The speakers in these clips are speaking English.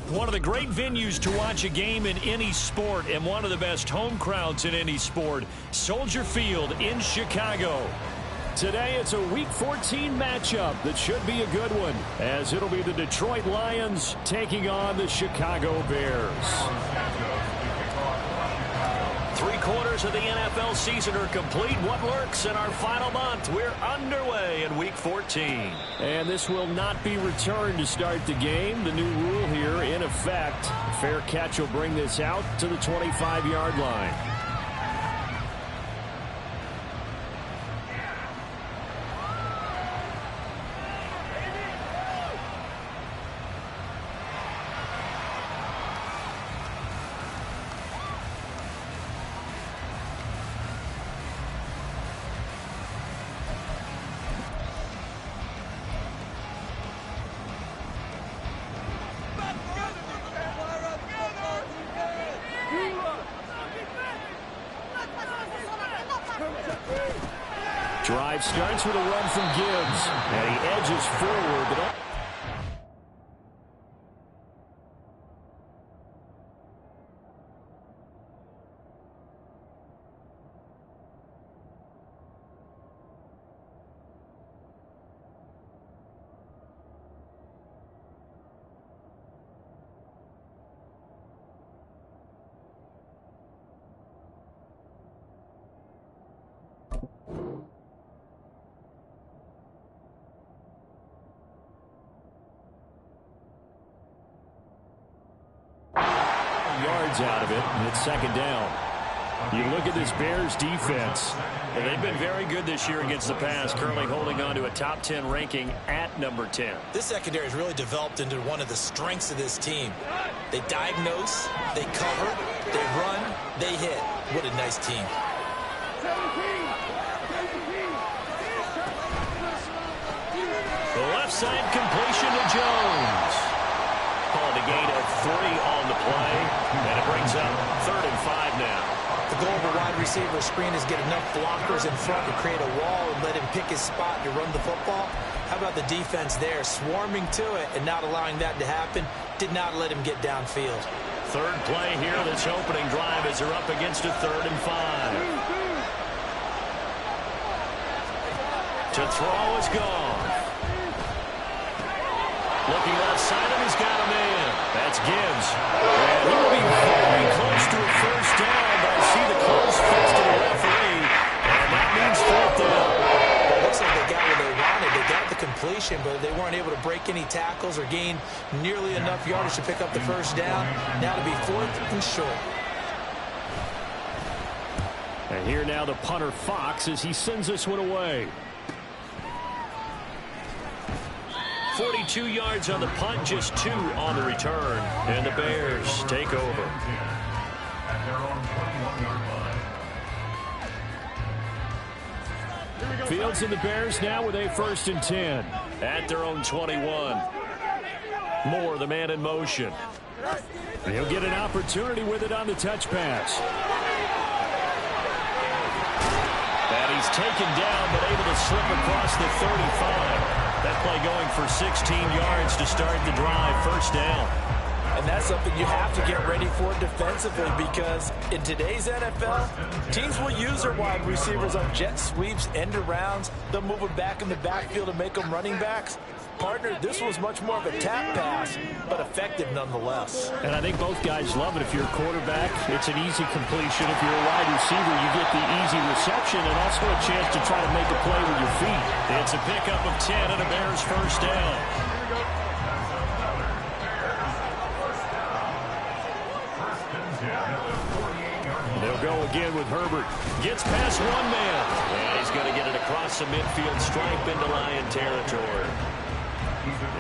One of the great venues to watch a game in any sport and one of the best home crowds in any sport, Soldier Field in Chicago. Today it's a Week 14 matchup that should be a good one, as it'll be the Detroit Lions taking on the Chicago Bears. 3/4 of the NFL season are complete. What lurks in our final month? We're underway in Week 14. And this will not be returned to start the game. The new rule here in effect. Fair catch will bring this out to the 25-yard line. Drive starts with a run from Gibbs, and he edges forward, but yards out of it, and it's second down. You look at this Bears defense. And they've been very good this year against the pass, currently holding on to a top 10 ranking at number 10. This secondary has really developed into one of the strengths of this team. They diagnose, they cover, they run, they hit. What a nice team. The left side completion to Jones. Called a gain of 3 on the play, and it brings up 3rd and 5 now. The goal of a wide receiver screen is get enough blockers in front to create a wall and let him pick his spot to run the football. How about the defense there, swarming to it and not allowing that to happen? Did not let him get downfield. Third play here, this opening drive as they're up against a 3rd and 5. To throw is gone. Looking outside him, he's got a man. That's Gibbs. And he will be very close to a first down, but I see the close fist to the referee, and that means 4th down. It looks like they got what they wanted. They got the completion, but they weren't able to break any tackles or gain nearly enough yardage to pick up the first down. Now to be 4th and short. And here now the punter Fox as he sends this one away. 42 yards on the punt, just 2 on the return. And the Bears take over. Fields and the Bears now with a 1st and 10 at their own 21. Moore, the man in motion. And he'll get an opportunity with it on the touch pass. And he's taken down, but able to slip across the 35. That play going for 16 yards to start the drive, 1st down. And that's something you have to get ready for defensively, because in today's NFL, teams will use their wide receivers on jet sweeps, end arounds. They'll move them back in the backfield and make them running backs. Partner, this was much more of a tap pass, but effective nonetheless. And I think both guys love it. If you're a quarterback, it's an easy completion. If you're a wide receiver, you get the easy reception and also a chance to try to make a play with your feet. It's a pickup of 10 and a Bears 1st down. They'll go again with Herbert. Gets past one man. And he's going to get it across the midfield stripe into Lion territory.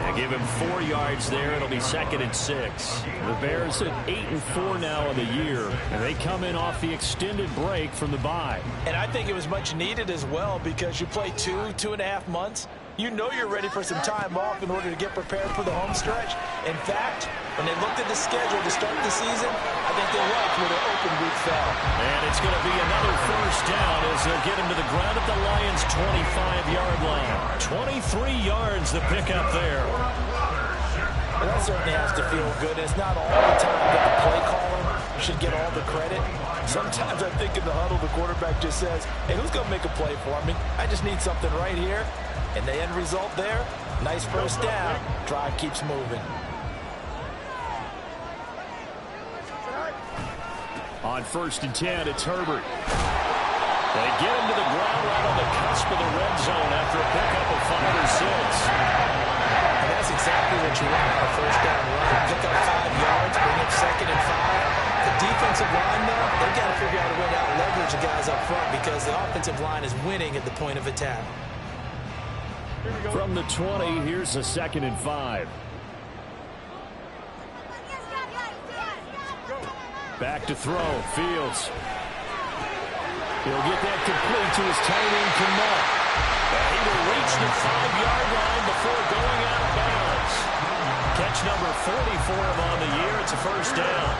They give him 4 yards there. It'll be 2nd and 6. The Bears at 8-4 now in the year, and they come in off the extended break from the bye. And I think it was much needed as well, because you play 2.5 months. You know you're ready for some time off in order to get prepared for the home stretch. In fact, when they looked at the schedule to start the season, I think they liked where their open week fell. And it's going to be another 1st down as they'll get him to the ground at the Lions' 25-yard line. 23 yards the pickup there. Well, that certainly has to feel good. It's not all the time that the play caller should get all the credit. Sometimes I think in the huddle, the quarterback just says, hey, who's going to make a play for me? I just need something right here. And the end result there, nice first down. Drive keeps moving. On 1st and 10, it's Herbert. They get him to the ground right on the cusp of the red zone after a pickup of 5 or 6. And that's exactly what you want on a first down run. Pick up 5 yards, bring up 2nd and 5. The defensive line, though, they've got to figure out a way to out-leverage the guys up front because the offensive line is winning at the point of attack. From the 20, here's a 2nd and 5. Back to throw, Fields. He'll get that complete to his tight end, Kmet. He will reach the 5-yard line before going out of bounds. Catch number 40 for him on the year. It's a first down.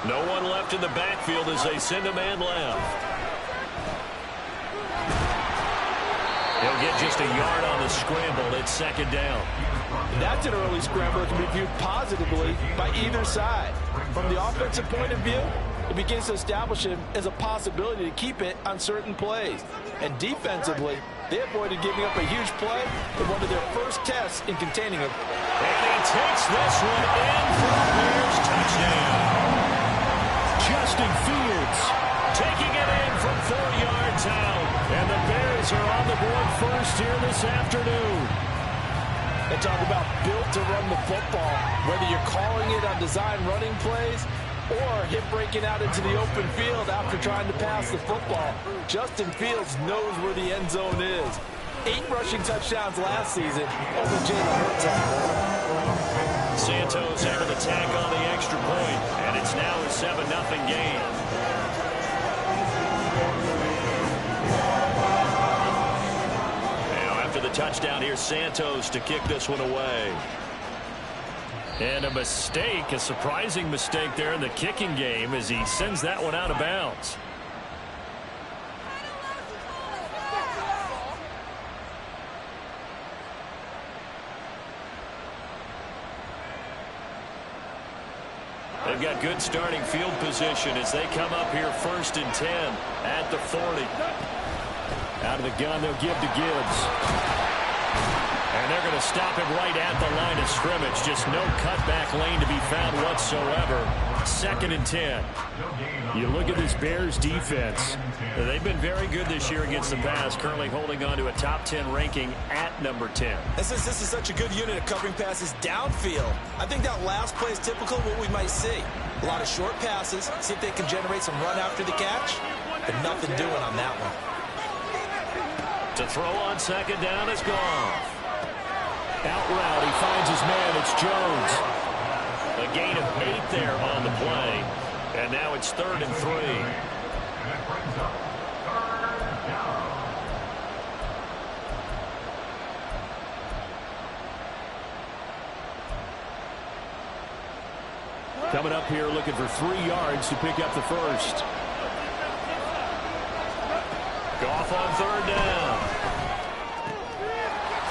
No one left in the backfield as they send a man left. He'll get just a yard on the scramble. It's 2nd down. That's an early scramble that can be viewed positively by either side. From the offensive point of view, it begins to establish him as a possibility to keep it on certain plays. And defensively, they avoided giving up a huge play in one of their first tests in containing him. And he takes this one in for a Bears touchdown. Justin Fields taking it in from 4 yards out. And the Bears are on the board first here this afternoon. They talk about built to run the football, whether you're calling it on design running plays or him breaking out into the open field after trying to pass the football. Justin Fields knows where the end zone is. 8 rushing touchdowns last season. Only Jalen Hurts had more. Santos able to tack on the extra point, and it's now a 7-0 game. The touchdown here, Santos to kick this one away. And a mistake, a surprising mistake there in the kicking game as he sends that one out of bounds. They've got good starting field position as they come up here 1st and 10 at the 40. Out of the gun, they'll give to Gibbs. And they're going to stop him right at the line of scrimmage. Just no cutback lane to be found whatsoever. 2nd and 10. You look at this Bears defense. They've been very good this year against the pass, currently holding on to a top 10 ranking at number 10. This is such a good unit of covering passes downfield. I think that last play is typical of what we might see. A lot of short passes, see if they can generate some run after the catch, but nothing doing on that one. To throw on 2nd down is Goff. Out route, he finds his man. It's Jones. A gain of 8 there on the play. And now it's 3rd and 3. Coming up here looking for 3 yards to pick up the first. Goff on 3rd down.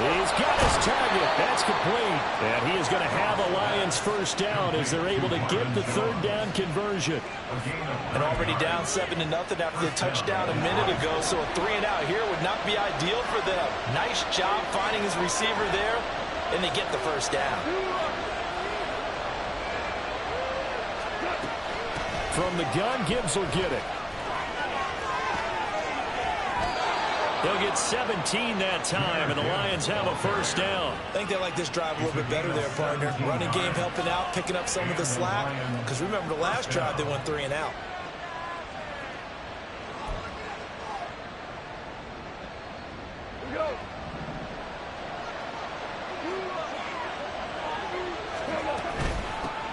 He's got his target. That's complete. And he is going to have a Lions first down as they're able to get the 3rd down conversion. And already down 7-0 after the touchdown a minute ago. So a 3-and-out here would not be ideal for them. Nice job finding his receiver there. And they get the first down. From the gun, Gibbs will get it. They'll get 17 that time, and the Lions have a first down. I think they like this drive a little bit better there, partner. Running game helping out, picking up some of the slack. Because remember, the last drive, they went 3-and-out.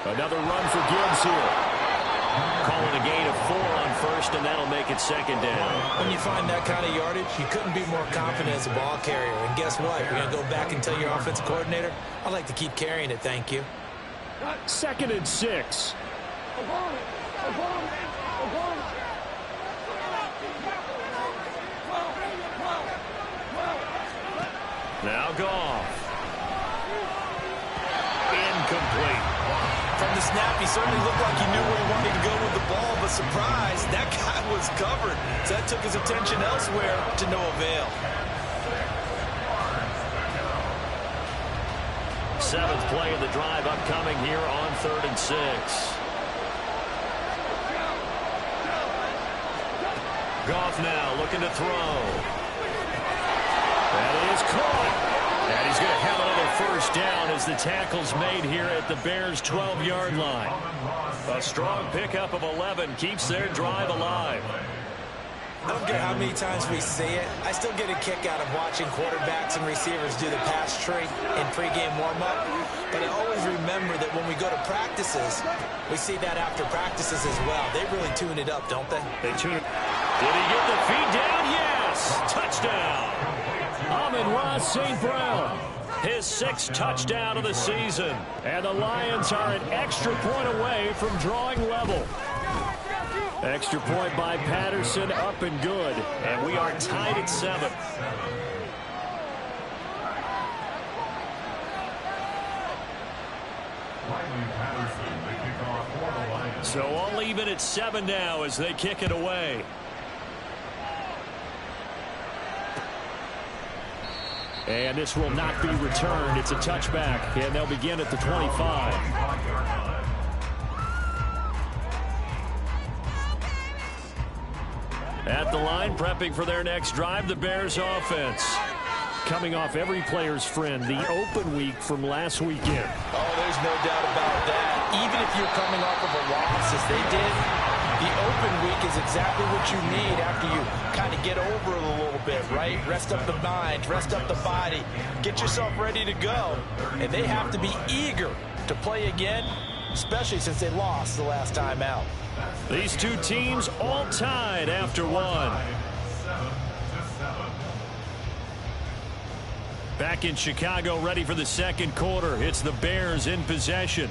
Another run for Gibbs here. Calling a gain of 4 on first, and that'll make it 2nd down. When you find that kind of yardage, you couldn't be more confident as a ball carrier. And guess what? You're going to go back and tell your offensive coordinator, I'd like to keep carrying it, thank you. 2nd and 6. Now Goff. Incomplete. From the snap, he certainly looked like he knew where he wanted to go with the ball, but surprise, that guy was covered. So that took his attention elsewhere to no avail. Seventh play of the drive upcoming here on 3rd and 6. Goff now looking to throw. That is caught. And he's going to have another first down as the tackle's made here at the Bears' 12-yard line. A strong pickup of 11 keeps their drive alive. I don't care how many times we see it. I still get a kick out of watching quarterbacks and receivers do the pass tree in pregame warm-up. But I always remember that when we go to practices, we see that after practices as well. They really tune it up, don't they? They tune it. Did he get the feed down? Yes! Touchdown! Amon-Ra St. Brown. His 6th touchdown of the season. And the Lions are an extra point away from drawing level. Extra point by Patterson, up and good. And we are tied at 7. So all even at 7 now as they kick it away. And this will not be returned. It's a touchback, and they'll begin at the 25. At the line, prepping for their next drive, the Bears offense. Coming off every player's friend, the open week from last weekend. Oh, there's no doubt about that. Even if you're coming off of a loss as they did, the open week is exactly what you need after you kind of get over it a little bit, right? Rest up the mind, rest up the body, get yourself ready to go. And they have to be eager to play again, especially since they lost the last time out. These two teams all tied after 1. Back in Chicago, ready for the second quarter. It's the Bears in possession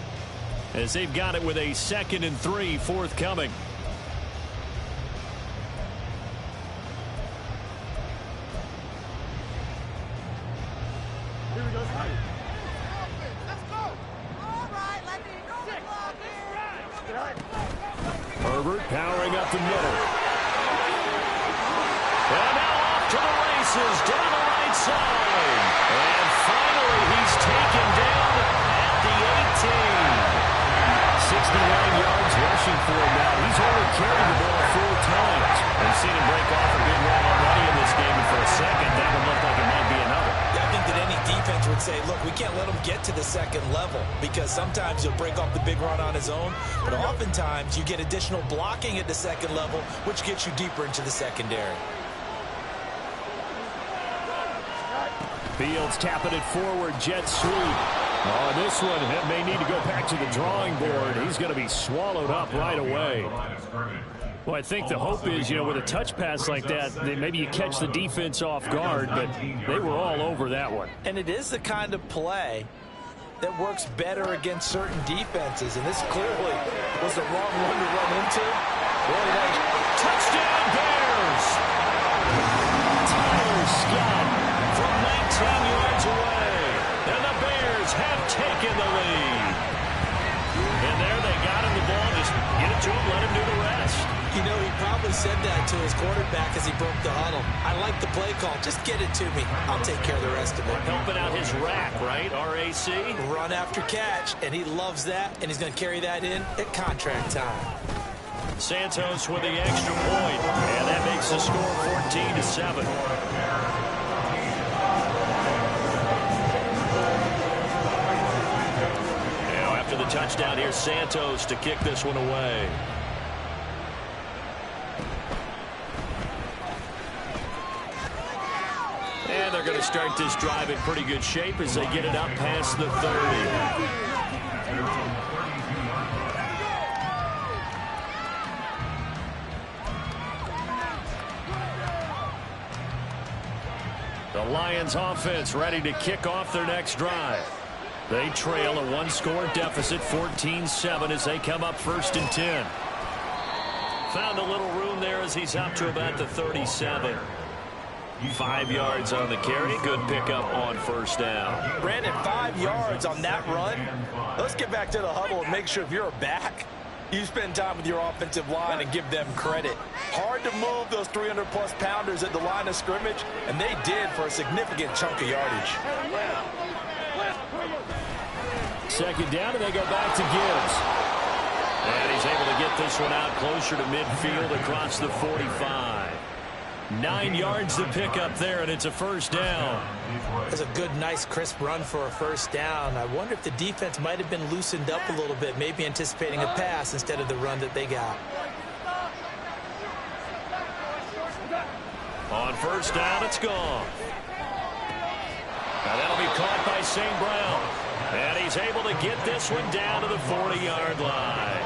as they've got it with a 2nd and 3 forthcoming. Herbert powering up the middle. And now off to the races down the right side. And finally he's taken down at the 18. 69 yards rushing for him now. He's only carried the ball 4 times. We've seen him break off a big run already in this game, and for a second that would look like it might be another. I think that any defense would say, look, we can't let him get to the second level because sometimes he'll break off the big run on his own, but oftentimes you get additional blocking at the second level, which gets you deeper into the secondary. Fields tapping it forward, jet sweep. Oh, this one may need to go back to the drawing board. He's going to be swallowed up right away. Well, I think the hope is, with a touch pass like that, maybe you catch the defense off guard, but they were all over that one. And it is the kind of play that works better against certain defenses, and this clearly was the wrong one to run into. Really nice. Touchdown, Bears! Tyler Scott from 19 yards away, and the Bears have taken the lead. And there they got him the ball. Just get it to him, let him do the rest. He probably said that to his quarterback as he broke the huddle. I like the play call. Just get it to me. I'll take care of the rest of it. Helping out his rack, right? RAC? Run after catch, and he loves that, and he's going to carry that in at contract time. Santos with the extra point, and that makes the score 14-7. After the touchdown, here's Santos to kick this one away. And they're going to start this drive in pretty good shape as they get it up past the 30. The Lions offense ready to kick off their next drive. They trail a one-score deficit, 14-7, as they come up 1st and 10. Found a little room there as he's up to about the 37. 5 yards on the carry. Good pickup on first down. Brandon, 5 yards on that run. Let's get back to the huddle and make sure if you're a back, you spend time with your offensive line and give them credit. Hard to move those 300-plus pounders at the line of scrimmage, and they did for a significant chunk of yardage. Second down, and they go back to Gibbs. And he's able to get this one out closer to midfield across the 45. 9 yards to pick up there, and it's a first down. That's a good, nice, crisp run for a first down. I wonder if the defense might have been loosened up a little bit, maybe anticipating a pass instead of the run that they got. On first down, it's gone. Now that'll be caught by St. Brown. And he's able to get this one down to the 40-yard line.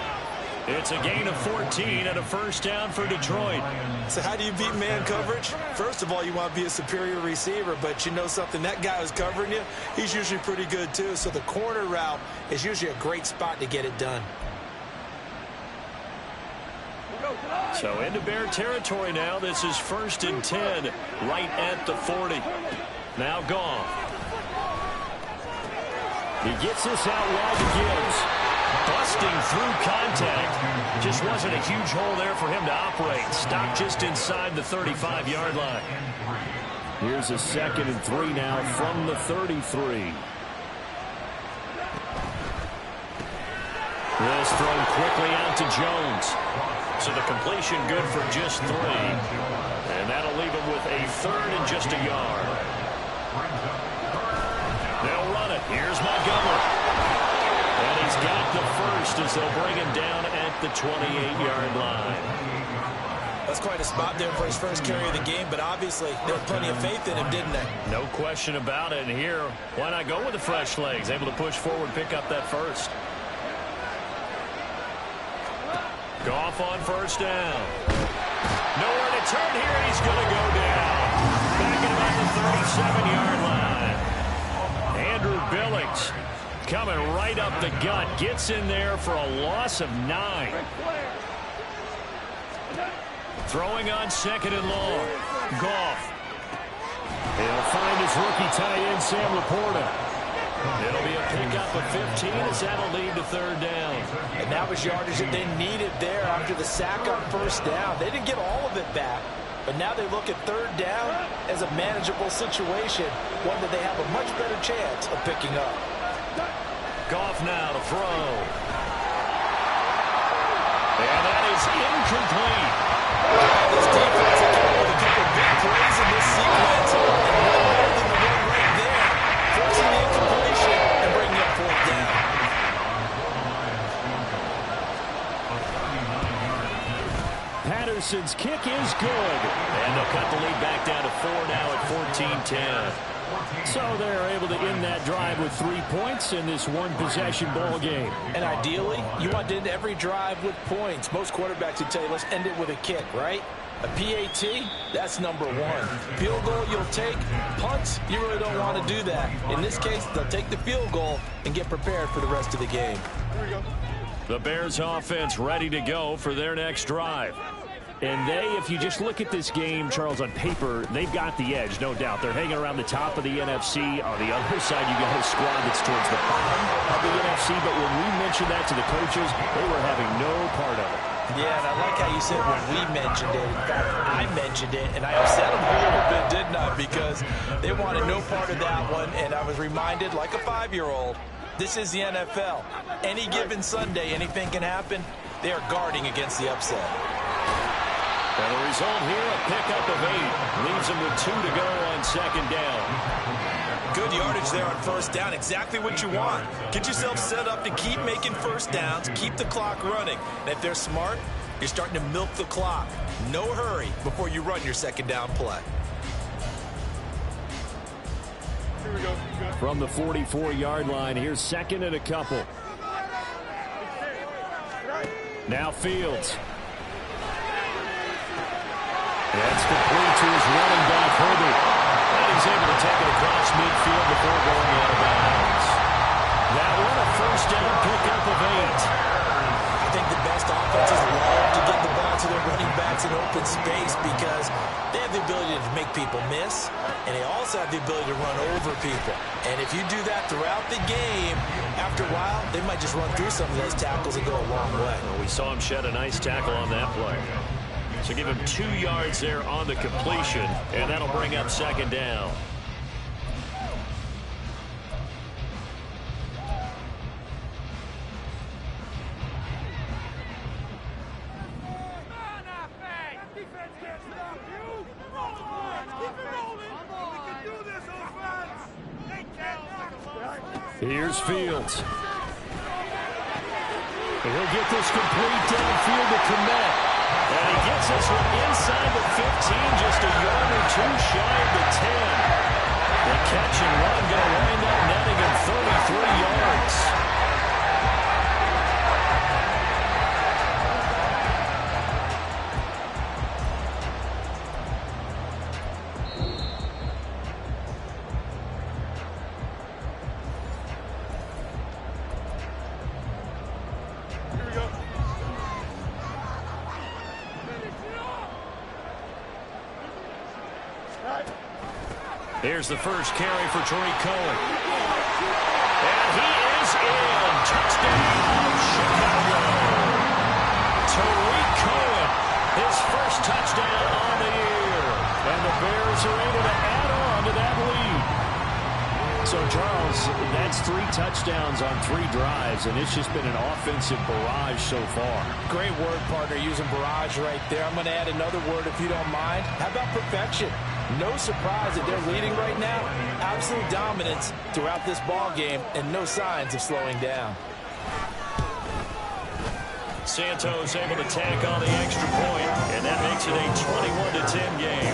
It's a gain of 14 and a first down for Detroit. So how do you beat man coverage? First of all, you want to be a superior receiver, but you know something, that guy who's covering you, he's usually pretty good too. So the corner route is usually a great spot to get it done. So into Bear territory now. This is 1st and 10 right at the 40. Now Goff. He gets this out wide to Gibbs. Busting through contact. Just wasn't a huge hole there for him to operate. Stopped just inside the 35-yard line. Here's a 2nd and 3 now from the 33. This thrown quickly out to Jones. So the completion good for just 3. And that'll leave him with a 3rd and just a yard. They'll run it. Here's Montgomery. And he's got the first as they'll bring him down at the 28-yard line. That's quite a spot there for his first carry of the game, but obviously there was plenty of faith in him, didn't they? No question about it. And here, why not go with the fresh legs? Able to push forward, pick up that first. Goff on first down. Nowhere to turn here, and he's going to go down. Back at about the 37-yard line. Andrew Billings coming right up the gut. Gets in there for a loss of 9. Throwing on 2nd and long. Goff. He'll find his rookie tight end, Sam Laporta. It'll be a pickup of 15 as that'll lead to 3rd down. And that was yardage that they needed there after the sack on first down. They didn't get all of it back, but now they look at 3rd down as a manageable situation, one that they have a much better chance of picking up. Goff now to throw. And that is incomplete. This defense has come with a couple of big plays in this sequence. And no more than the one right there, forcing the incompletion and bringing up 4th down. Patterson's kick is good. And they'll cut the lead back down to 4 now at 14-10. So they're able to end that drive with 3 points in this one-possession ball game. And ideally, you want to end every drive with points. Most quarterbacks would tell you, let's end it with a kick, right? A PAT, that's number 1. Field goal, you'll take. Punts, you really don't want to do that. In this case, they'll take the field goal and get prepared for the rest of the game. Here we go. The Bears offense ready to go for their next drive. And they, if you just look at this game, Charles, on paper, they've got the edge, no doubt. They're hanging around the top of the NFC. On the other side, you got a squad that's towards the bottom of the NFC. But when we mentioned that to the coaches, they were having no part of it. Yeah, and I like how you said when we mentioned it. In fact, I mentioned it, and I upset them a little bit, didn't I? Because they wanted no part of that one, and I was reminded, like a 5-year-old, this is the NFL. Any given Sunday, anything can happen. They are guarding against the upset. And the result here, a pickup of 8. Leaves them with 2 to go on 2nd down. Good yardage there on first down. Exactly what you want. Get yourself set up to keep making first downs, keep the clock running. And if they're smart, you're starting to milk the clock. No hurry before you run your 2nd down play. Here we go. From the 44-yard line, here's 2nd and a couple. Now Fields. That's complete to his running back, Herbert. And he's able to take it across midfield before going out of bounds. That one, a first down pickup of 8. I think the best offenses love to get the ball to their running backs in open space because they have the ability to make people people miss, and they also have the ability to run over people. And if you do that throughout the game, after a while, they might just run through some of those tackles and go a long way. Well, we saw him shed a nice tackle on that play. So give him 2 yards there on the completion, and that'll bring up second down. Here's Fields. And he'll get this complete downfield to Komet. And he gets this one inside the 15, just a yard or two shy of the 10. The catch and run going to wind up netting him 33 yards. Here's the first carry for Tariq Cohen. And he is in. Touchdown, Chicago. Tariq Cohen, his first touchdown on the year. And the Bears are able to add on to that lead. So, Charles, that's 3 touchdowns on 3 drives, and it's just been an offensive barrage so far. Great word, partner, using barrage right there. I'm going to add another word if you don't mind. How about perfection? No surprise that they're leading right now. Absolute dominance throughout this ball game and no signs of slowing down. Santos able to tack on the extra point, and that makes it a 21-10 game.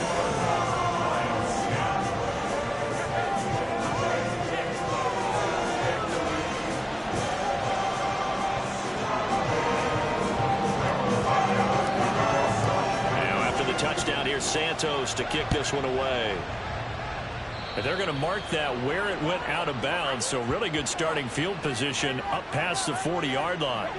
Touchdown here, Santos to kick this one away. And they're going to mark that where it went out of bounds, so really good starting field position up past the 40-yard line.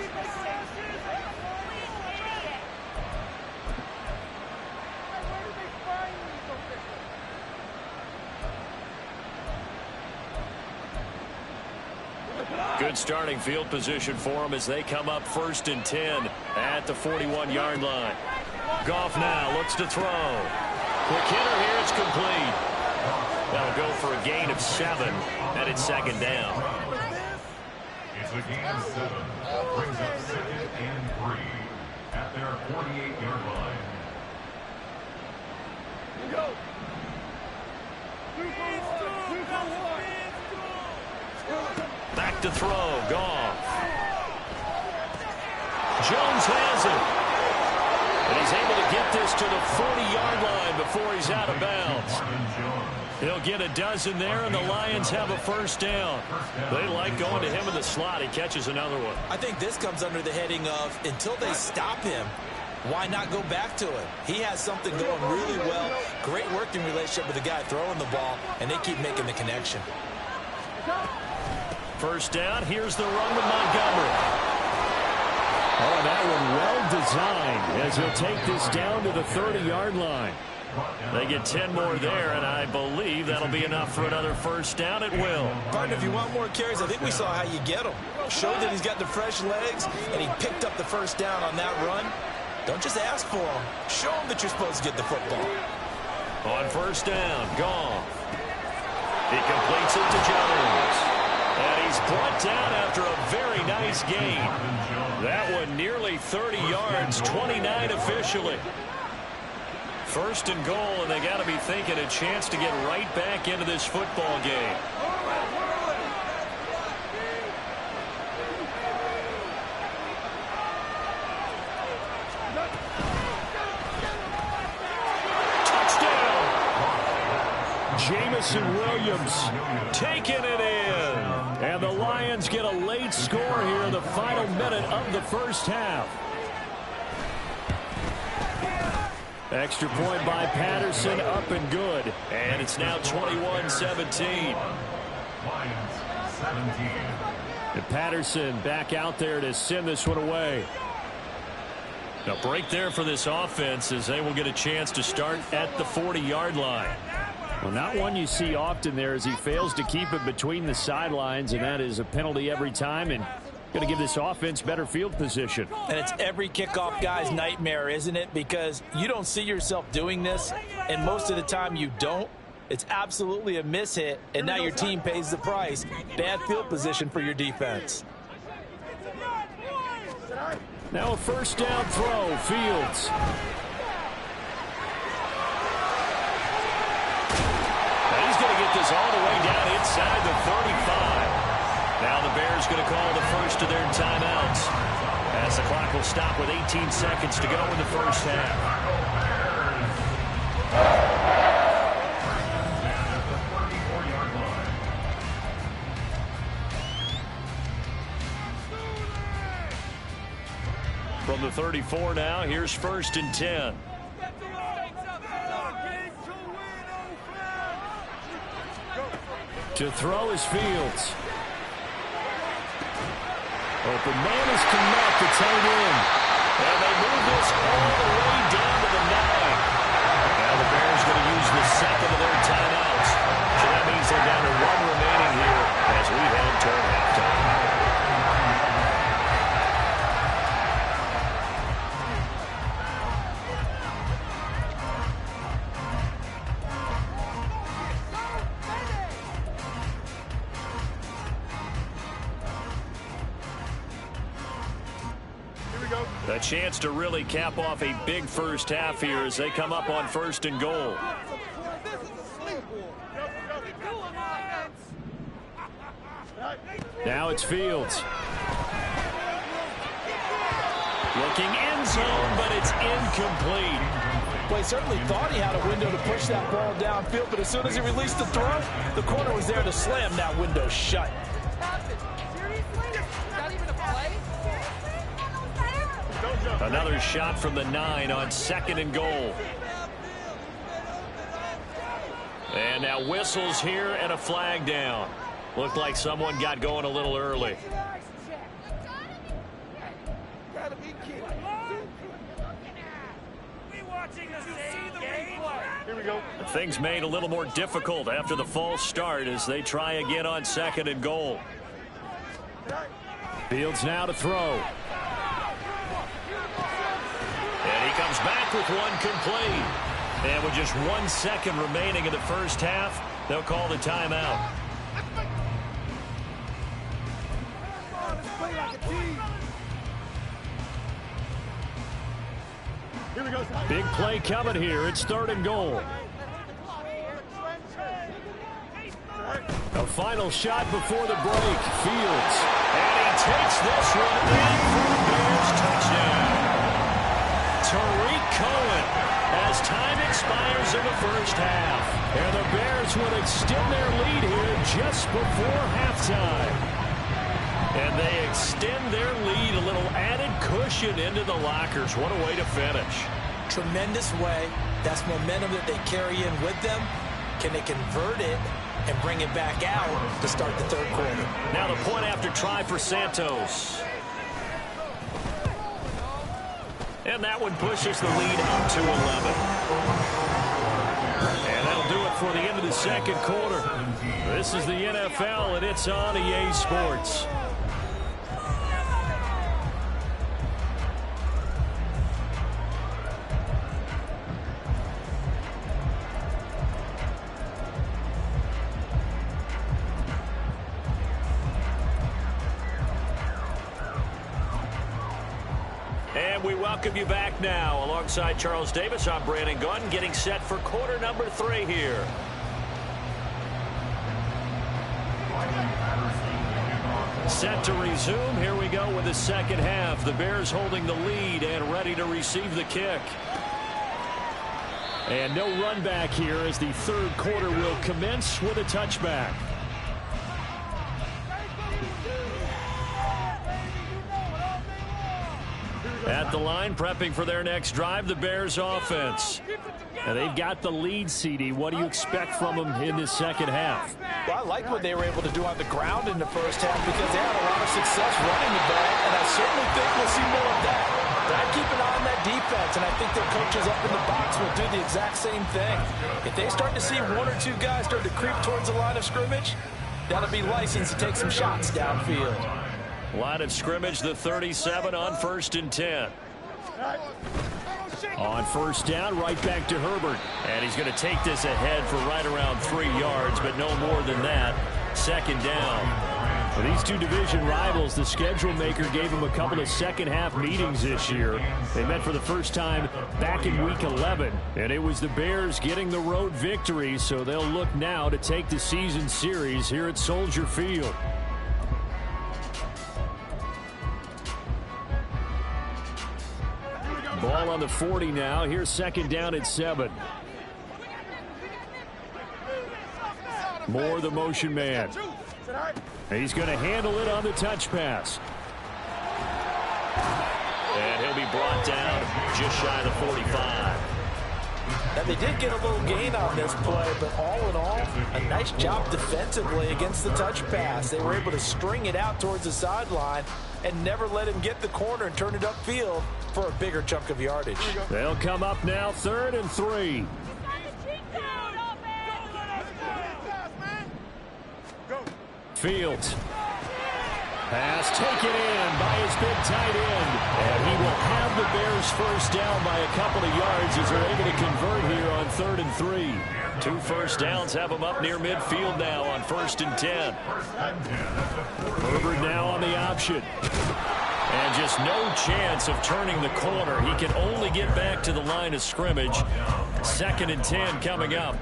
Good starting field position for them as they come up 1st and 10 at the 41-yard line. Goff now looks to throw. Quick hitter here, it's complete. That'll go for a gain of 7, and it's second down. It's a gain of 7. Brings up 2nd and 3 at their 48-yard line. Go. Back to throw, Goff. Jones has it. And he's able to get this to the 40-yard line before he's out of bounds. He'll get a dozen there, and the Lions have a first down. They like going to him in the slot. He catches another one. I think this comes under the heading of until they stop him, why not go back to it? He has something going really well. Great working relationship with the guy throwing the ball, and they keep making the connection. First down. Here's the run with Montgomery. Oh, that one well designed as he'll take this down to the 30-yard line. They get 10 more there, and I believe that'll be enough for another first down. It will. Partner, if you want more carries, I think we saw how you get them. Showed that he's got the fresh legs, and he picked up the first down on that run. Don't just ask for them. Show them that you're supposed to get the football. On first down, Goff. He completes it to Jones. And he's brought down after a very nice gain. That one nearly 30 yards, 29 officially. First and goal, and they got to be thinking a chance to get right back into this football game. Touchdown! Jamison Williams taking it in. And the Lions get a late score here in the final minute of the first half. Extra point by Patterson, up and good. And it's now 21-17. Lions 17. And Patterson back out there to send this one away. A break there for this offense as they will get a chance to start at the 40-yard line. Well, not one you see often there as he fails to keep it between the sidelines, and that is a penalty every time and going to give this offense better field position. And it's every kickoff guy's nightmare, isn't it? Because you don't see yourself doing this, and most of the time you don't. It's absolutely a mishit, and now your team pays the price. Bad field position for your defense. Now a first down throw, Fields. He's going to get this all the way down inside the 35. Now the Bears going to call the first of their timeouts as the clock will stop with 18 seconds to go in the first half. From the 34 now, here's first and 10. To throw is Fields. Open man is to net to tight end. And they move this all the way down to the 9. Now the Bears going to use the second of their timeouts. So that means they're down to 1 remaining here as we head toward halftime. A chance to really cap off a big first half here as they come up on first and goal. Now it's Fields. Looking end zone, but it's incomplete. Well, he certainly thought he had a window to push that ball downfield, but as soon as he released the throw, the corner was there to slam that window shut. Another shot from the 9 on second and goal. And now whistles here and a flag down. Looked like someone got going a little early. Things made a little more difficult after the false start as they try again on second and goal. Fields now to throw. And he comes back with one complete. And with just 1 second remaining in the first half, they'll call the timeout. Big play coming here. It's third and goal. A final shot before the break. Fields. And he takes this one in for the Bears touchdown. Tariq Cohen as time expires in the first half. And the Bears will extend their lead here just before halftime. And they extend their lead, a little added cushion into the lockers. What a way to finish. Tremendous way. That's momentum that they carry in with them. Can they convert it and bring it back out to start the third quarter? Now the point after try for Santos. And that one pushes the lead up to 11. And that'll do it for the end of the second quarter. This is the NFL, and it's on EA Sports. And we welcome you back now. Alongside Charles Davis, I'm Brandon Gunn, getting set for quarter number 3 here. Set to resume. Here we go with the second half. The Bears holding the lead and ready to receive the kick. And no run back here as the third quarter will commence with a touchback. At the line, prepping for their next drive, the Bears offense. And they've got the lead, CD. What do you expect from them in this second half? Well, I like what they were able to do on the ground in the first half because they had a lot of success running the ball, and I certainly think we'll see more of that. But I'd keep an eye on that defense, and I think their coaches up in the box will do the exact same thing. If they start to see one or two guys start to creep towards the line of scrimmage, that'll be licensed to take some shots downfield. Line of scrimmage, the 37 on 1st and 10. On 1st down, right back to Herbert. And he's going to take this ahead for right around 3 yards, but no more than that. 2nd down. For these two division rivals, the schedule maker gave them a couple of second-half meetings this year. They met for the first time back in Week 11, and it was the Bears getting the road victory, so they'll look now to take the season series here at Soldier Field. Ball on the 40 now. Here's 2nd down at 7. Moore, the motion man. He's going to handle it on the touch pass. And he'll be brought down just shy of the 45. Now, they did get a little gain on this play, but all in all, a nice job defensively against the touch pass. They were able to string it out towards the sideline and never let him get the corner and turn it upfield for a bigger chunk of yardage. They'll come up now, 3rd and 3. Fields. Pass taken in by his big tight end. And he will have the Bears first down by a couple of yards as they're able to convert here on 3rd and 3. 2 first downs have him up near midfield now on 1st and 10. Herbert now on the option. And just no chance of turning the corner. He can only get back to the line of scrimmage. 2nd and 10 coming up.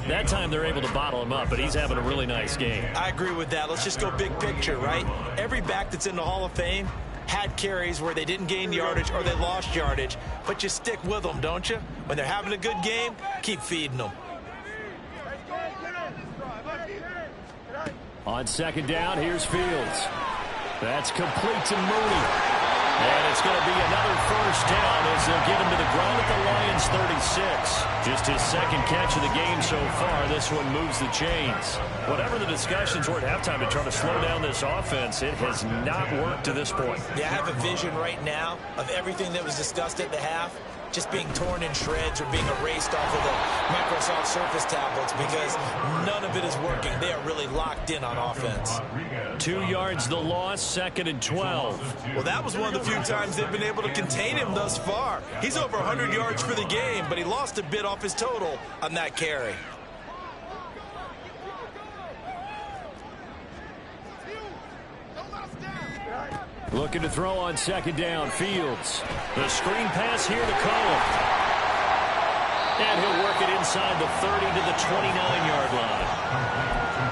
That time they're able to bottle him up, but he's having a really nice game. I agree with that. Let's just go big picture, right? Every back that's in the Hall of Fame had carries where they didn't gain yardage or they lost yardage, but you stick with them, don't you? When they're having a good game, keep feeding them. On 2nd down, here's Fields. That's complete to Mooney. And it's going to be another first down as they'll get him to the ground at the Lions 36. Just his 2nd catch of the game so far. This one moves the chains. Whatever the discussions were at halftime to try to slow down this offense, it has not worked to this point. Yeah, I have a vision right now of everything that was discussed at the half just being torn in shreds or being erased off of the Microsoft Surface tablets because none of it is working. They are really locked in on offense. 2 yards the loss, 2nd and 12. Well, that was one of the few times they've been able to contain him thus far. He's over 100 yards for the game, but he lost a bit off his total on that carry. Looking to throw on 2nd down, Fields. The screen pass here to Cohen. And he'll work it inside the 30 to the 29-yard line.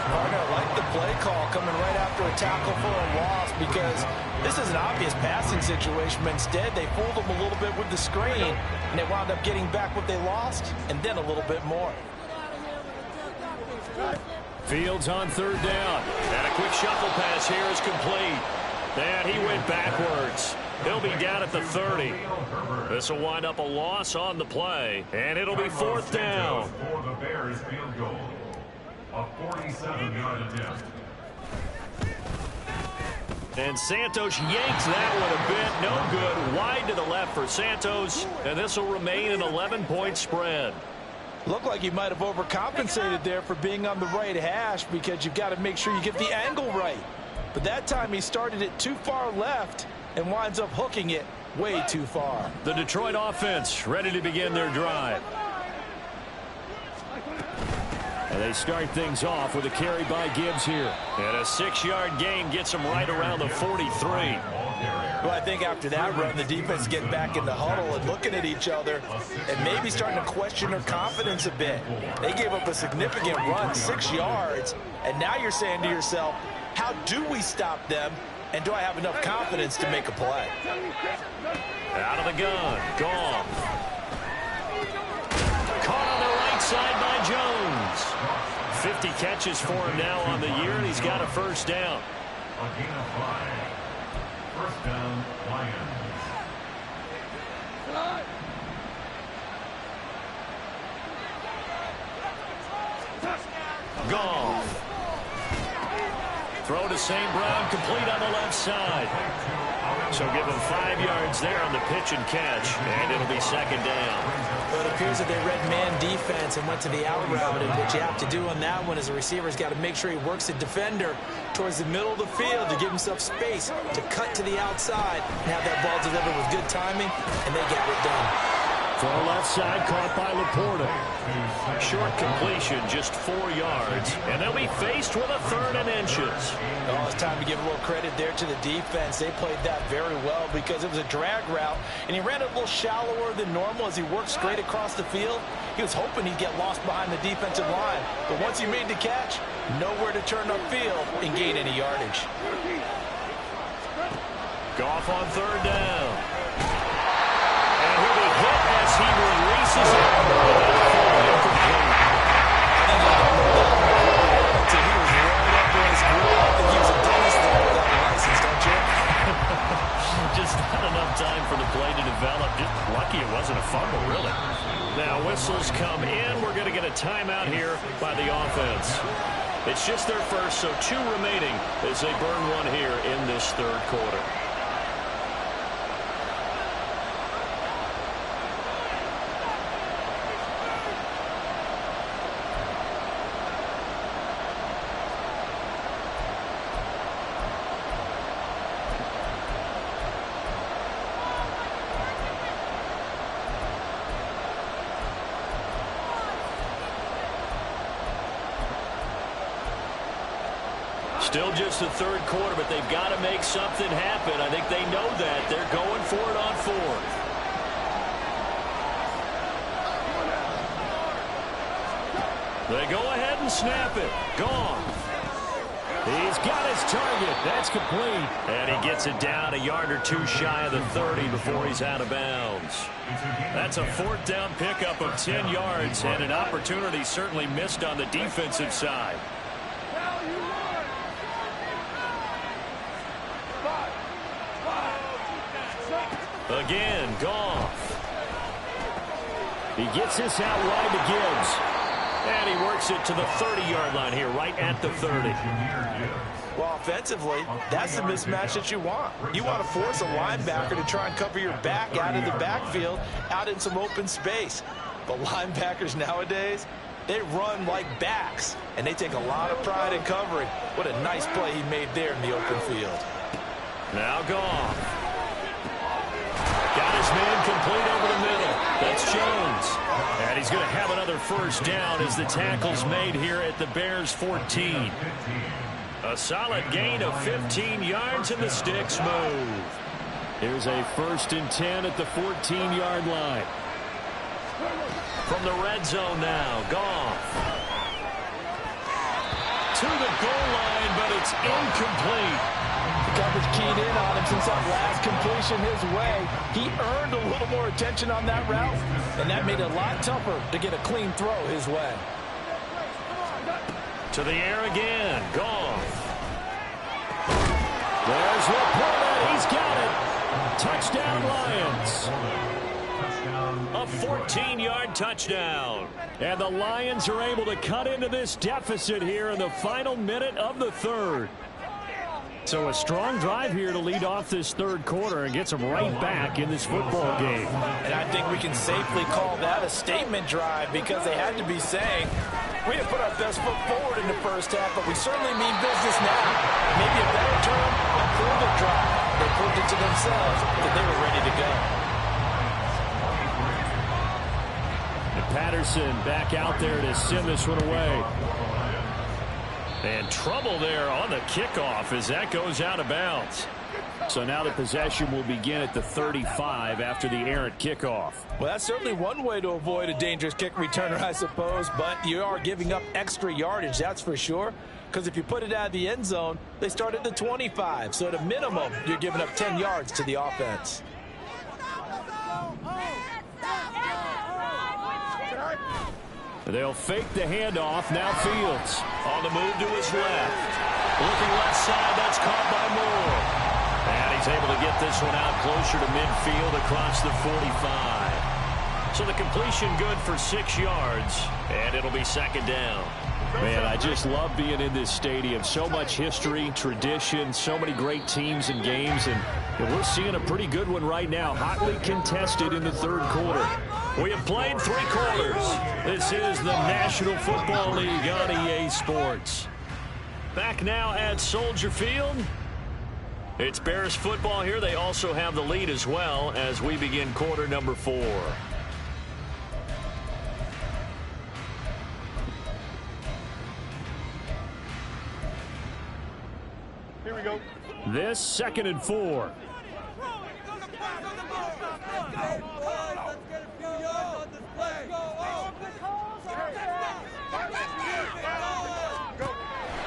I like the play call coming right after a tackle for a loss because this is an obvious passing situation, but instead they fooled them a little bit with the screen, and they wound up getting back what they lost and then a little bit more. Fields on 3rd down. And a quick shuffle pass here is complete. And he went backwards. He'll be down at the 30. This will wind up a loss on the play, and it'll be 4th down. For the Bears field goal. A 47-yard attempt. And Santos yanks that one a bit. No good. Wide to the left for Santos, and this will remain an 11-point spread. Looked like he might have overcompensated there for being on the right hash because you've got to make sure you get the angle right. But that time he started it too far left and winds up hooking it way too far. The Detroit offense ready to begin their drive. And they start things off with a carry by Gibbs here. And a 6-yard gain gets them right around the 43. Well, I think after that run, the defense getting back in the huddle and looking at each other and maybe starting to question their confidence a bit. They gave up a significant run, 6 yards, and now you're saying to yourself, how do we stop them, and do I have enough confidence to make a play? Out of the gun, Goff. Caught on the right side by Jones. 50 catches for him now on the year, and he's got a first down. A gain of 5. First down, Lions. Goff. Throw to St. Brown, complete on the left side. So give them 5 yards there on the pitch and catch, and it'll be second down. Well, it appears that they read man defense and went to the out route, and what you have to do on that one is the receiver's got to make sure he works the defender towards the middle of the field to give himself space to cut to the outside and have that ball delivered with good timing, and they got it done. Far left side, caught by Laporta. Short completion, just 4 yards, and they'll be faced with a 3rd and inches. Oh, it's time to give a little credit there to the defense. They played that very well because it was a drag route, and he ran it a little shallower than normal as he worked straight across the field. He was hoping he'd get lost behind the defensive line, but once he made the catch, nowhere to turn upfield and gain any yardage. Goff on 3rd down. And he'll be hit as he releases it. Just not enough time for the play to develop. Just lucky it wasn't a fumble, really. Now whistles come in. We're going to get a timeout here by the offense. It's just their first, so 2 remaining as they burn one here in this 3rd quarter. Still just the 3rd quarter, but they've got to make something happen. I think they know that. They're going for it on 4th. They go ahead and snap it. Gone. He's got his target. That's complete. And he gets it down a yard or 2 shy of the 30 before he's out of bounds. That's a 4th down pickup of 10 yards, and an opportunity certainly missed on the defensive side. Again, Goff. He gets this out wide to Gibbs. And he works it to the 30-yard line here, right at the 30. Well, offensively, that's the mismatch that you want. You want to force a linebacker to try and cover your back out of the backfield, out in some open space. But linebackers nowadays, they run like backs, and they take a lot of pride in covering. What a nice play he made there in the open field. Now Goff. Got his man complete over the middle. That's Jones. And he's going to have another 1st down as the tackle's made here at the Bears 14. A solid gain of 15 yards, and the sticks move. Here's a 1st and 10 at the 14-yard line. From the red zone now, Goff. To the goal line, but it's incomplete. Coverage keyed in on him since that last completion his way. He earned a little more attention on that route, and that made it a lot tougher to get a clean throw his way. To the air again. Goff. There's Laporta. He's got it. Touchdown, Lions. A 14-yard touchdown. And the Lions are able to cut into this deficit here in the final minute of the 3rd. So a strong drive here to lead off this 3rd quarter and gets them right back in this football game. And I think we can safely call that a statement drive because they had to be saying, we didn't put our best foot forward in the 1st half, but we certainly mean business now. Maybe a better term, a further drive. They proved it to themselves that they were ready to go. And Patterson back out there to send this one away. And trouble there on the kickoff as that goes out of bounds. So now the possession will begin at the 35 after the errant kickoff. Well, that's certainly one way to avoid a dangerous kick returner, I suppose, but you are giving up extra yardage, that's for sure. Because if you put it out of the end zone, they start at the 25. So at a minimum, you're giving up 10 yards to the offense. They'll fake the handoff. Now Fields. On the move to his left. Looking left side. That's caught by Moore. And he's able to get this one out closer to midfield across the 45. So the completion good for 6 yards. And it'll be 2nd down. Man, I just love being in this stadium. So much history, tradition, so many great teams and games, and we're seeing a pretty good one right now. Hotly contested in the third quarter. We have played 3 quarters. This is the National Football League on EA Sports. Back now at Soldier Field. It's Bears football here. They also have the lead as well as we begin quarter number 4. Here we go. This 2nd and 4.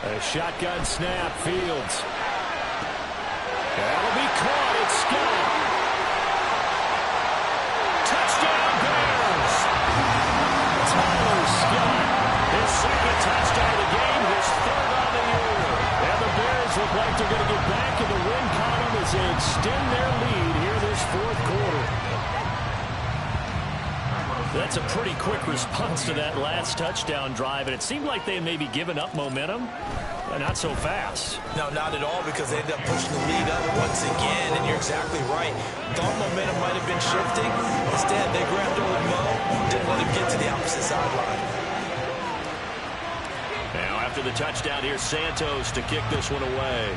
A shotgun snap, Fields. That'll be caught. It's Scott. Touchdown, Bears. Tyler Scott. His 2nd touchdown of the game, his 3rd on the year. And the Bears look like they're going to get back in the win column as they extend their lead here this 4th quarter. That's a pretty quick response to that last touchdown drive, and it seemed like they had maybe given up momentum. Not so fast. No, not at all, because they ended up pushing the lead up once again, and you're exactly right. Thought momentum might have been shifting. Instead, they grabbed old Mo, didn't let him get to the opposite sideline. Now, after the touchdown, here's Santos to kick this one away.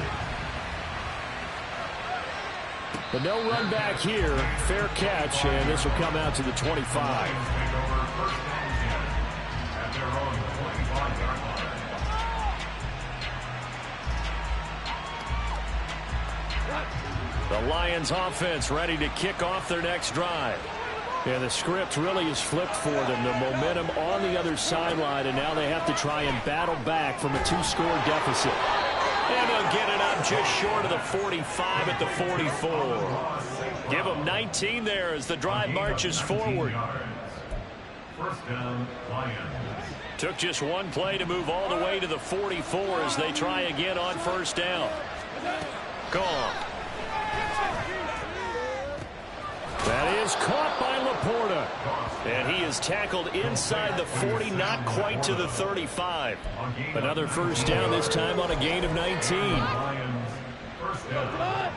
But no run back here. Fair catch, and this will come out to the 25. The Lions offense ready to kick off their next drive. And the script really is flipped for them. The momentum on the other sideline, and now they have to try and battle back from a 2-score deficit. And they'll get it up just short of the 45 at the 44. Give them 19 there as the drive marches forward. First down, Lions. Took just one play to move all the way to the 44 as they try again on first down. Gone. That is caught by Laporta. And he is tackled inside the 40, not quite to the 35. Another first down, this time on a gain of 19. Lions, first down.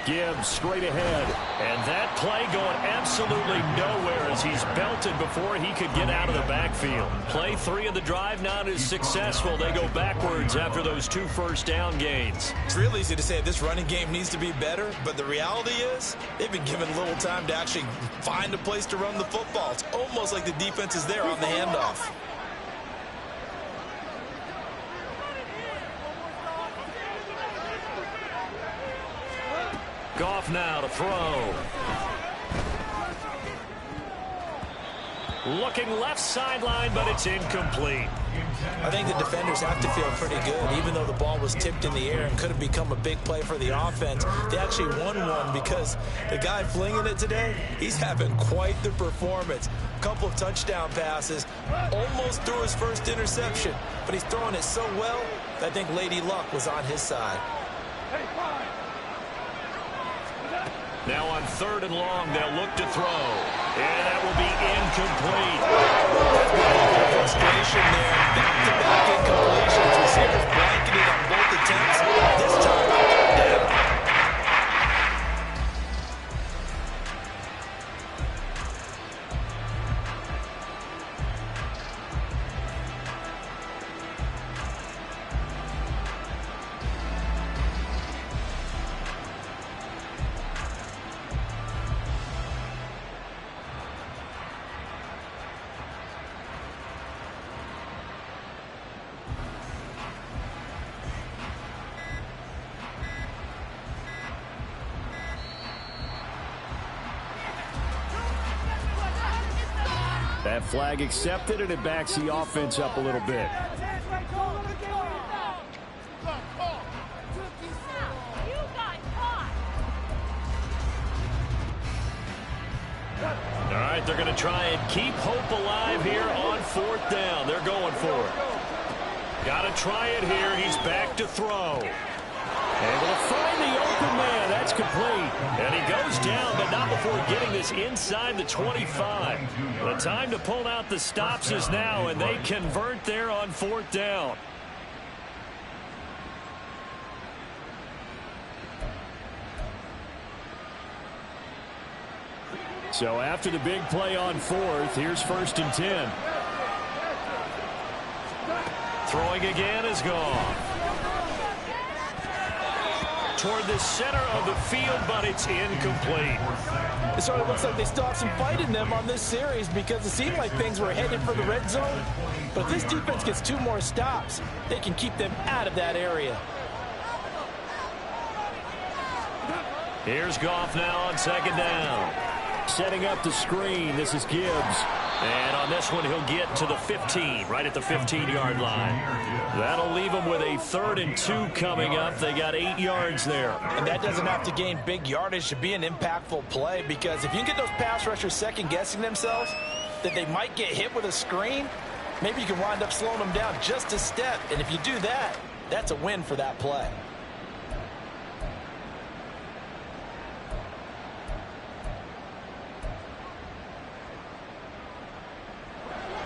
Gibbs straight ahead. And that play going absolutely nowhere as he's belted before he could get out of the backfield. Play 3 of the drive not as successful. They go backwards after those 2 first down gains. It's real easy to say this running game needs to be better, but the reality is they've been given little time to actually find a place to run the football. It's almost like the defense is there on the handoff. Goff now to throw. Looking left sideline, but it's incomplete. I think the defenders have to feel pretty good. Even though the ball was tipped in the air and could have become a big play for the offense, they actually won one because the guy flinging it today, he's having quite the performance. A couple of touchdown passes, almost threw his first interception, but he's throwing it so well that I think Lady Luck was on his side. Now on 3rd and long, they'll look to throw. And that will be incomplete. Frustration there. Back-to-back incompletions. Receivers blanketed on both attempts. This time, down. That flag accepted, and it backs the offense up a little bit. All right, they're going to try and keep hope alive here on 4th down. They're going for it. Got to try it here. He's back to throw. Able to find the open man. That's complete. And he goes down, but not before getting this inside the 25. The time to pull out the stops is now, and they convert there on 4th down. So after the big play on 4th, here's 1st and 10. Throwing again is gone. Toward the center of the field, but it's incomplete. It sort of looks like they still have some fight in them on this series because it seemed like things were headed for the red zone. But if this defense gets 2 more stops, they can keep them out of that area. Here's Goff now on 2nd down. Setting up the screen. This is Gibbs. And on this one, he'll get to the 15, right at the 15-yard line. That'll leave them with a 3rd and 2 coming up. They got 8 yards there. And that doesn't have to gain big yardage to be an impactful play, because if you can get those pass rushers second-guessing themselves that they might get hit with a screen, maybe you can wind up slowing them down just a step. And if you do that, that's a win for that play.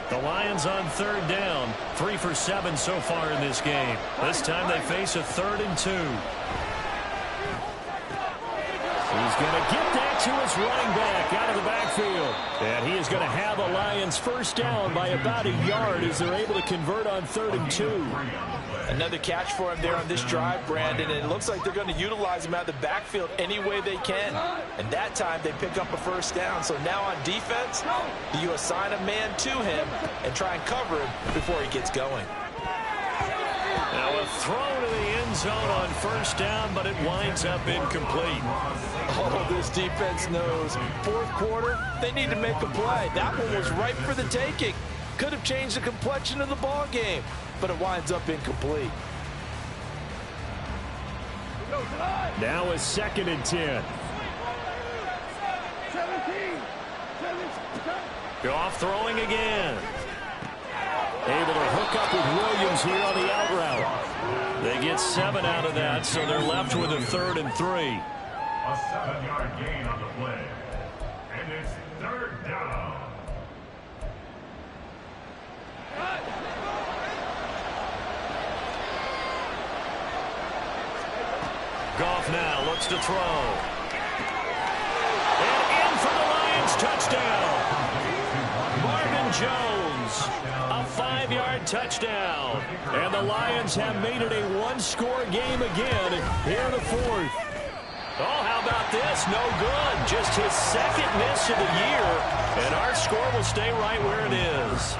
The Lions on 3rd down. 3 for 7 so far in this game. This time they face a 3rd and 2. He's going to get that to his running back out of the backfield. And he is going to have the Lions 1st down by about a yard as they're able to convert on 3rd and 2. Another catch for him there on this drive, Brandon, and it looks like they're going to utilize him out of the backfield any way they can. And that time they pick up a 1st down. So now on defense, do you assign a man to him and try and cover him before he gets going? Now a throw to the end zone on 1st down, but it winds up incomplete. Oh, this defense knows. 4th quarter, they need to make a play. That one was ripe for the taking. Could have changed the complexion of the ball game, but it winds up incomplete. Now a 2nd and 10. Goff throwing again. Able to hook up with Williams here on the out route. They get 7 out of that, so they're left with a 3rd and 3. A 7-yard gain on the play. And it's 3rd down. Goff now looks to throw. And in for the Lions, touchdown. Marvin Jones, a 5-yard touchdown. And the Lions have made it a 1-score game again here in the 4th. Oh, how about this? No good. Just his 2nd miss of the year. And our score will stay right where it is.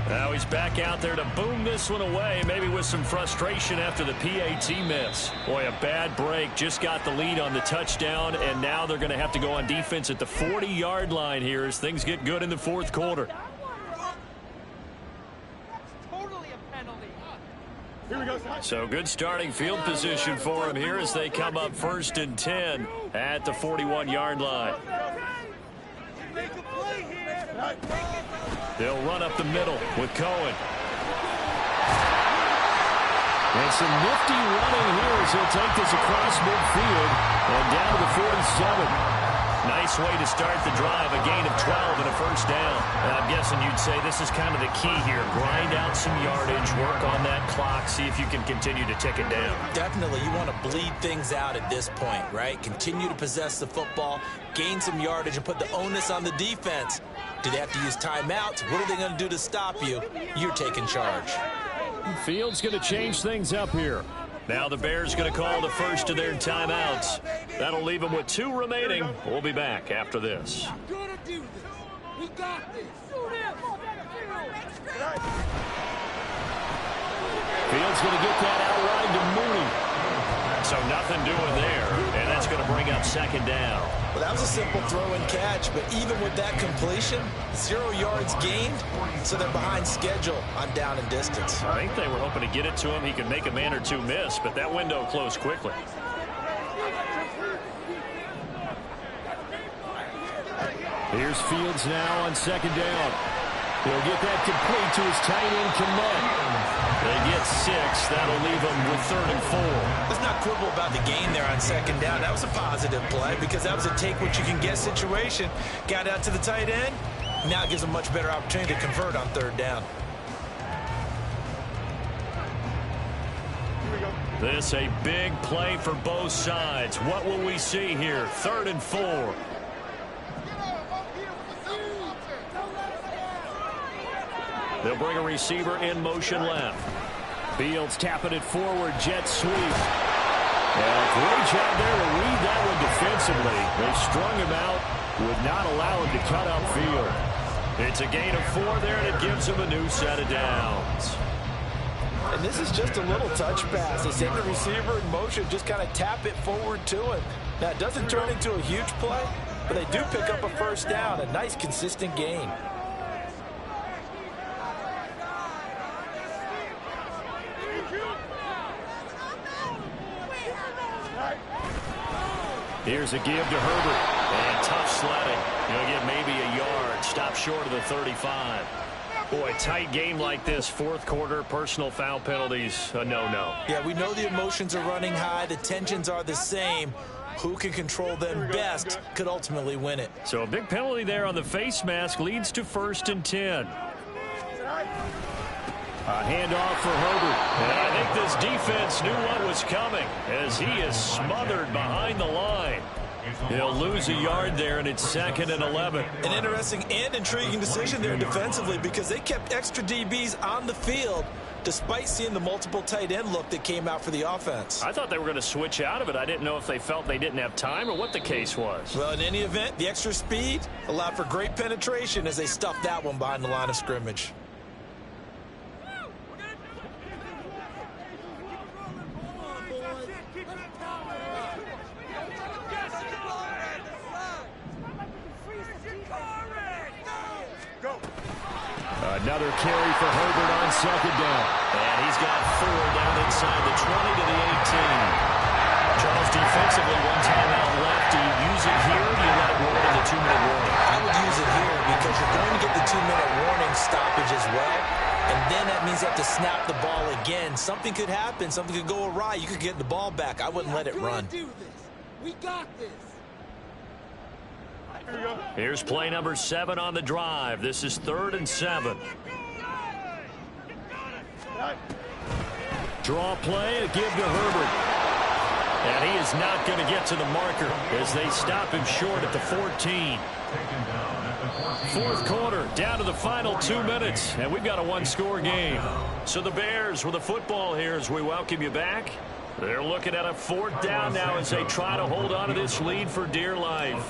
Now he's back out there to boom this one away, maybe with some frustration after the PAT miss. Boy, a bad break. Just got the lead on the touchdown, and now they're going to have to go on defense at the 40-yard line here as things get good in the 4th quarter. So good starting field position for him here as they come up 1st and 10 at the 41-yard line. They'll run up the middle with Cohen. And some nifty running here as he'll take this across midfield and down to the 47. Nice way to start the drive, a gain of 12 and a 1st down. I'm guessing you'd say this is kind of the key here. Grind out some yardage, work on that clock, see if you can continue to tick it down. Definitely, you want to bleed things out at this point, right? Continue to possess the football, gain some yardage, and put the onus on the defense. Do they have to use timeouts? What are they going to do to stop you? You're taking charge. Field's going to change things up here. Now the Bears going to call the first of their timeouts. That'll leave them with 2 remaining. We'll be back after this. We're gonna do this. We got this. Field's going to get that outright to Mooney. So nothing doing there, and that's going to bring up 2nd down. Well, that was a simple throw and catch, but even with that completion, 0 yards gained, so they're behind schedule on down and distance. I think they were hoping to get it to him. He could make a man or 2 miss, but that window closed quickly. Here's Fields now on 2nd down. He'll get that complete to his tight end, Kmet. They get 6. That'll leave them with 3rd and 4. Let's not quibble about the gain there on 2nd down. That was a positive play because that was a take-what-you-can-get situation. Got out to the tight end. Now it gives them a much better opportunity to convert on 3rd down. This a big play for both sides. What will we see here? 3rd and 4. They'll bring a receiver in motion left. Fields tapping it forward. Jet sweep. And great job there to read that one defensively. They strung him out, would not allow him to cut upfield. It's a gain of 4 there, and it gives him a new set of downs. And this is just a little touch pass. They send the receiver in motion, just kind of tap it forward to him. Now, it doesn't turn into a huge play, but they do pick up a 1st down, a nice, consistent gain. Here's a give to Herbert. And tough sledding. He'll get maybe a yard. Stop short of the 35. Boy, tight game like this, 4th quarter, personal foul penalties, a no-no. Yeah, we know the emotions are running high. The tensions are the same. Who can control them best could ultimately win it. So a big penalty there on the face mask leads to 1st and 10. A handoff for Herbert. And I think this defense knew what was coming as he is smothered behind the line. He'll lose a yard there, and it's 2nd and 11. An interesting and intriguing decision there defensively because they kept extra DBs on the field despite seeing the multiple tight end look that came out for the offense. I thought they were going to switch out of it. I didn't know if they felt they didn't have time or what the case was. Well, in any event, the extra speed allowed for great penetration as they stuffed that one behind the line of scrimmage. Another carry for Herbert on 2nd down. And he's got 4 down inside the 20 to the 18. Charles, defensively, 1 timeout left. Do you use it here or do you let it roll to the 2-minute warning? I would use it here because you're going to get the 2-minute warning stoppage as well. And then that means you have to snap the ball again. Something could happen. Something could go awry. You could get the ball back. I wouldn't let it run. We got this. Here's play number 7 on the drive. This is 3rd and 7. Draw play, a give to Herbert. And he is not going to get to the marker as they stop him short at the 14. 4th quarter, down to the final 2 minutes, and we've got a 1-score game. So the Bears with the football here as we welcome you back. They're looking at a 4th down now as they try to hold on to this lead for dear life.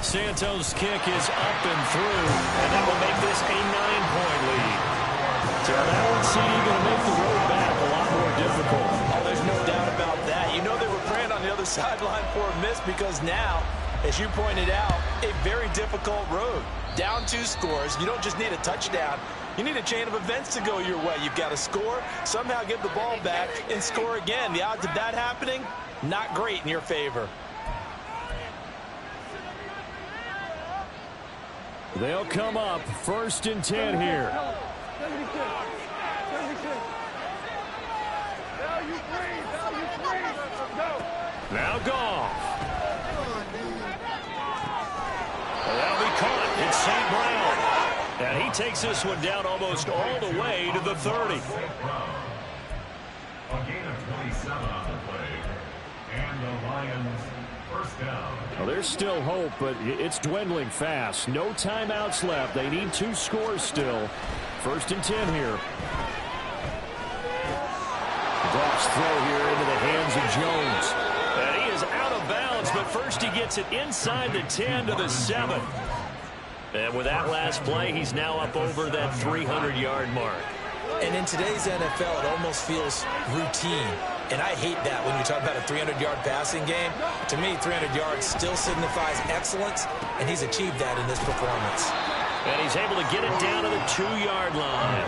Santos' kick is up and through, and that will make this a 9-point lead. So that would seem going to make the road back a lot more difficult. Oh, there's no doubt about that. You know they were praying on the other sideline for a miss because now, as you pointed out, a very difficult road. Down 2 scores. You don't just need a touchdown. You need a chain of events to go your way. You've got to score, somehow get the ball back, and score again. The odds of that happening, not great in your favor. They'll come up 1st and 10 here. Now Goff. That'll be caught. It's St. Brown. And he takes this one down almost all the way to the 30. A gain of 27 on the play. And the Lions first down. Well, there's still hope, but it's dwindling fast. No timeouts left. They need 2 scores still. 1st and 10 here. Goff's throw here into the hands of Jones. And he is out of bounds, but first he gets it inside the 10 to the 7. And with that last play, he's now up over that 300-yard mark. And in today's NFL, it almost feels routine. And I hate that when you talk about a 300-yard passing game. To me, 300 yards still signifies excellence, and he's achieved that in this performance. And he's able to get it down to the 2-yard line.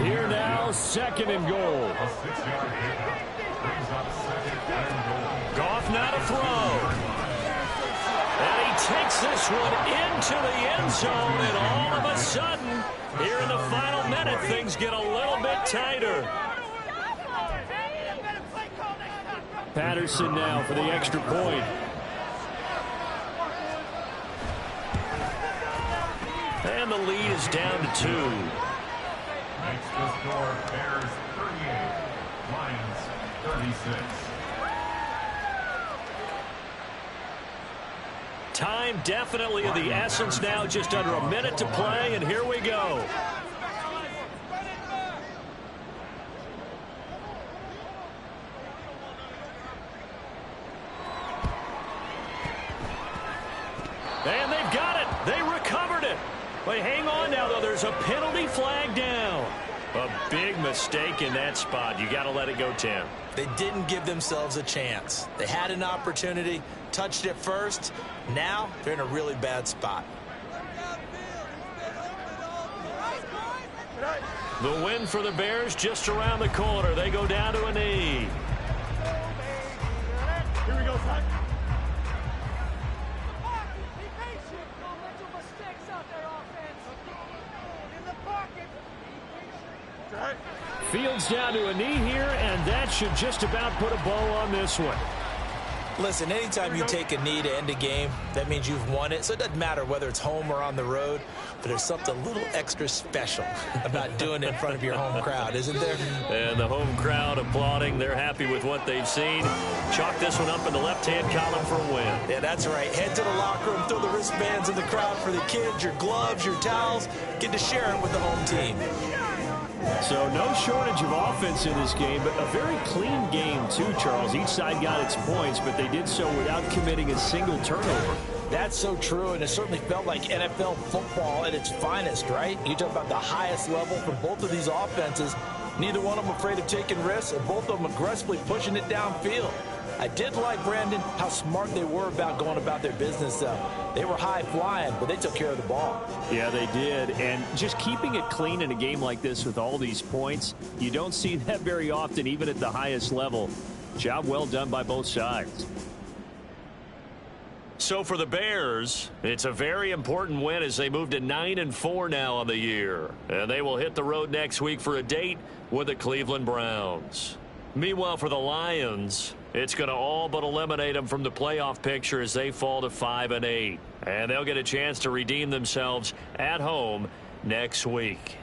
Here now, 2nd and goal. A 6-yard pickup brings up 2nd and goal. Goff now to throw. And he takes this one into the end zone, and all of a sudden, here in the final minute, things get a little bit tighter. Patterson now for the extra point. And the lead is down to 2. Makes the score Bears 38, Lions 36. Time definitely of the essence now, just under a minute to play, and here we go. And they've got it. They recovered it. But hang on now, though. There's a penalty flag down. A big mistake in that spot. You got to let it go, Tim. They didn't give themselves a chance. They had an opportunity, touched it first. Now they're in a really bad spot. The win for the Bears just around the corner. They go down to a knee. Here we go, son. Fields down to a knee here, and that should just about put a bow on this one. Listen, anytime you take a knee to end a game, that means you've won it. So it doesn't matter whether it's home or on the road, but there's something a little extra special about doing it in front of your home crowd, isn't there? And the home crowd applauding. They're happy with what they've seen. Chalk this one up in the left-hand column for a win. Yeah, that's right. Head to the locker room, throw the wristbands in the crowd for the kids, your gloves, your towels. Get to share it with the home team. So no shortage of offense in this game, but a very clean game too, Charles. Each side got its points, but they did so without committing a single turnover. That's so true, and it certainly felt like NFL football at its finest, right? You talk about the highest level from both of these offenses. Neither one of them afraid of taking risks, and both of them aggressively pushing it downfield. I did like, Brandon, how smart they were about going about their business, though. They were high-flying, but they took care of the ball. Yeah, they did. And just keeping it clean in a game like this with all these points, you don't see that very often, even at the highest level. Job well done by both sides. So for the Bears, it's a very important win as they move to 9-4 now on the year. And they will hit the road next week for a date with the Cleveland Browns. Meanwhile, for the Lions, it's going to all but eliminate them from the playoff picture as they fall to 5-8. And they'll get a chance to redeem themselves at home next week.